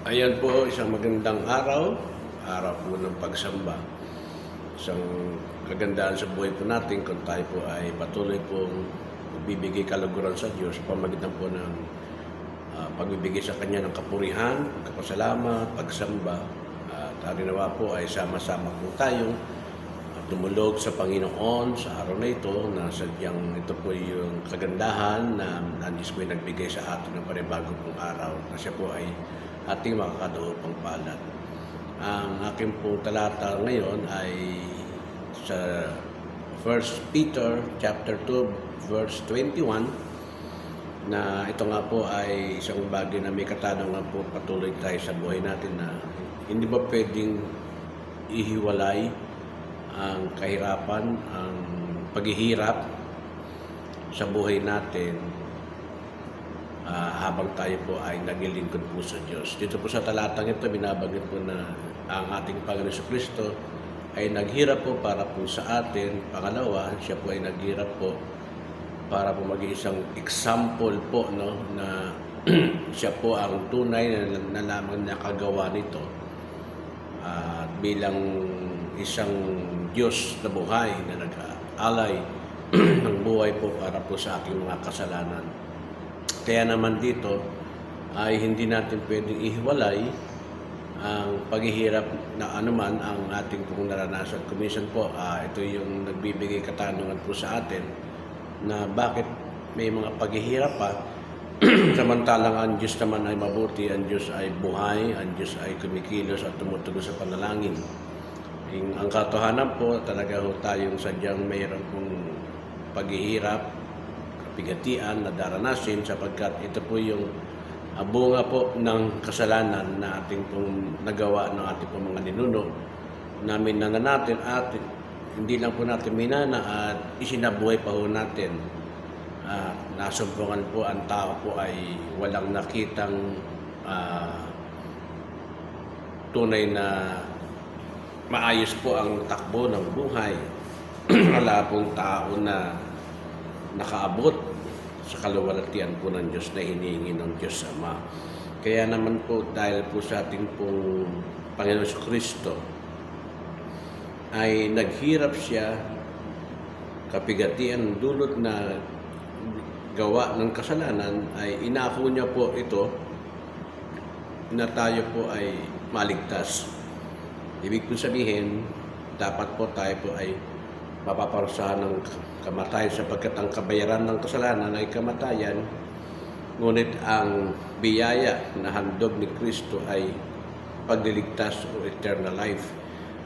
Ayan po, isang magandang araw. Araw po ng pagsamba. Isang kagandahan sa buhay po natin kung tayo po ay patuloy pong magbibigay kaluguran sa Diyos sa pamagitan po ng pagbibigay sa Kanya ng kapurihan, pagkapasalamat, pagsamba. At nawa po ay sama-sama po tayong dumulog sa Panginoon sa araw na ito na sadyang ito po yung kagandahan na nandis po yung nagbigay sa atin ng panibagong pong araw na siya po ay ating makakadaupang palad. Ang aking pong talata ngayon ay sa 1 Peter chapter 2 verse 21 na ito nga po ay isang bagay na may katanungan po patuloy tayo sa buhay natin na hindi ba pwedeng ihiwalay ang kahirapan, ang paghihirap sa buhay natin habang tayo po ay naglilingkod po sa Diyos. Dito po sa talatang ito, binabanggit po na ang ating Panginoon Jesucristo ay naghirap po para po sa atin. Pangalawa, siya po ay naghirap po para po maging isang example po, no, na siya po ang tunay na lamang nakagawa nito. Bilang isang Diyos na buhay na nag-alay ng buhay po para po sa aking mga kasalanan. Kaya naman dito ay hindi natin pwedeng ihiwalay ang paghihirap na anuman ang ating pong naranasan. Kuminsan po, ito yung nagbibigay katanungan po sa atin na bakit may mga paghihirap pa samantalang ang Diyos naman ay mabuti, ang Diyos ay buhay, ang Diyos ay kumikilos at tumutugon sa panalangin. Ang katotohanan po, talaga ho tayong sadyang mayroon pong paghihirap, kapigatian na daranasin sapagkat ito po yung bunga po ng kasalanan na ating pong nagawa ng ating pong mga ninuno na minana natin at hindi lang po natin minana at isinabuhay pa ho natin. Nasumpungan po ang tao po ay walang nakitang tunay na maayos po ang takbo ng buhay. Wala pong tao na nakaabot sa kaluwalhatian po ng Diyos na hinihingi ng Diyos Ama. Kaya naman po dahil po sa ating pong Panginoon Jesucristo ay naghirap siya kapigatian dulot na gawa ng kasalanan ay inako niya po ito na tayo po ay maligtas. Ibig po sabihin, dapat po tayo po ay mapaparusahan ng kamatayan sapagkat ang kabayaran ng kasalanan ay kamatayan, ngunit ang biyaya na handog ni Kristo ay pagliligtas o eternal life.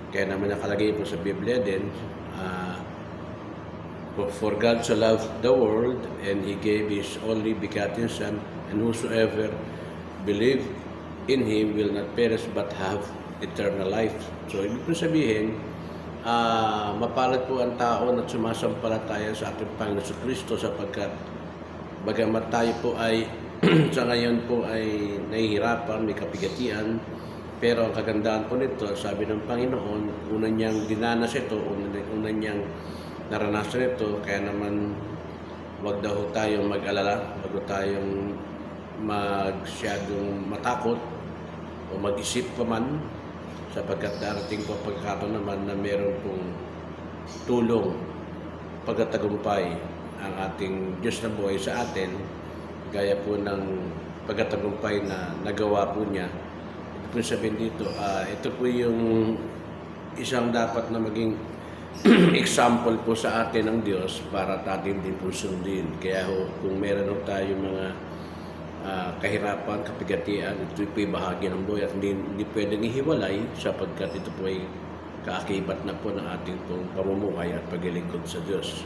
Kaya naman nakalagay po sa Biblia din, for God so loved the world and He gave His only begotten Son, and whosoever believe in Him will not perish but have eternal life. So, ibig po sabihin, mapalad po ang tao na sumasampalataya sa ating Panginoon Jesucristo sapagkat bagamat tayo po ay sa ngayon po ay nahihirapan, may kapigatian, pero ang kagandahan po nito, sabi ng Panginoon, una niyang dinanas ito, una niyang naranasan ito, kaya naman wag daw tayong mag-alala, wag tayong masyadong matakot o mag-isip pa man sapagkat darating po pagkakataon naman na meron pong tulong pagkatagumpay ang ating Diyos na buhay sa atin gaya po ng pagkatagumpay na nagawa po niya. Ito po sabihin dito, ito po yung isang dapat na maging example po sa atin ng Diyos para atin din po sundin. Kaya ho, kung meron ho tayo mga kahirapan, kapigatian, ito po yung bahagi ng buhay at hindi pwedeng ihiwalay sapagkat ito po ay kaakibat na po ng ating pong pamumuhay at paglilingkod sa Diyos.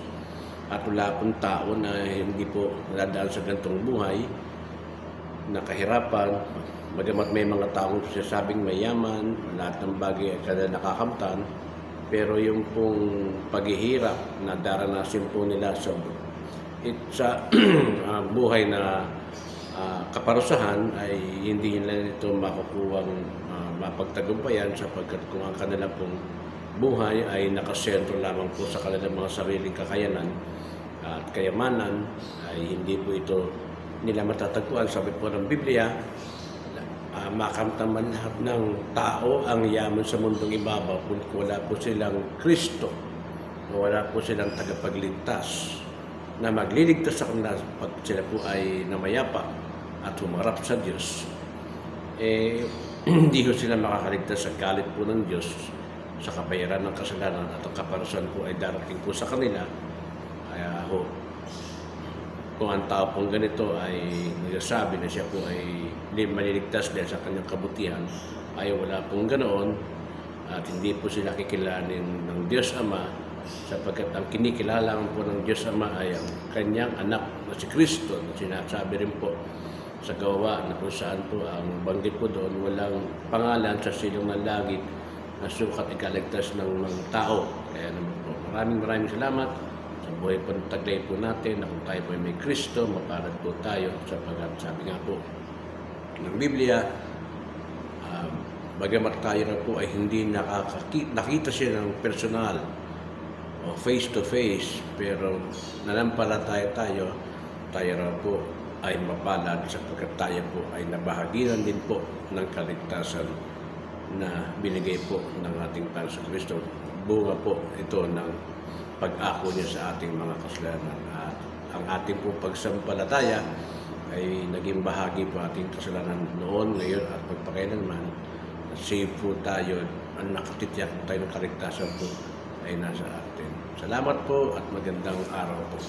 At wala pong tao na hindi po nadaan sa ganitong buhay na kahirapan, bagamat may mga taong sinasabing mayaman, lahat ng bagay ay kada nakakamtan, pero yung pong paghihirap na daranasin po nila sa buhay na kaparusahan ay hindi nila ito makukuhang mapagtagumpayan sapagkat kung ang kanilang pong buhay ay nakasentro lamang po sa kanilang mga sariling kakayanan at kayamanan, ay hindi po ito nila matatagpuan. Sabi po ng Biblia, makamtaman lahat ng tao ang yaman sa mundong ibabaw kung wala po silang Kristo, wala po silang tagapagligtas na magliligtas sa kanila pag sila po ay namayapa at humarap sa Diyos. Hindi ko sila makakaligtas sa galit po ng Diyos sa kabayaran ng kasalanan at ang kaparusahan po ay darating po sa kanila. Kaya kung ang tao pong ganito ay nagsasabi na siya po ay maliligtas dahil sa kanyang kabutihan, ay wala pong ganoon at hindi po sila kikilanin ng Diyos Ama, sapagkat ang kinikilala po ng Diyos Ama ay ang kanyang anak na si Kristo, na sinasabi rin po sa Gawa na kung saan po ang banggit po doon, walang pangalan sa silong ng langit na sukat ikaligtas ng mga tao. Kaya naman po, maraming salamat sa buhay po ng taglay po natin na kung tayo po ay may Kristo, mapalad po tayo, sapagkat sabi nga po ng Biblia, bagamat tayo na po ay hindi nakita siya ng personal o face to face, pero nanampalataya tayo raw po ay mapalad sapagkat tayo po ay nabahaginan din po ng kaligtasan na binigay po ng ating Panginoon Kristo. Bunga po ito ng pag-ako niya sa ating mga kasalanan. At ang ating po pagsampalataya ay naging bahagi po ating kasalanan noon, ngayon at pagpakailanman. Save po tayo, ang nakatitiyak tayo ng kaligtasan po ay nasa atin. Salamat po at magandang araw po.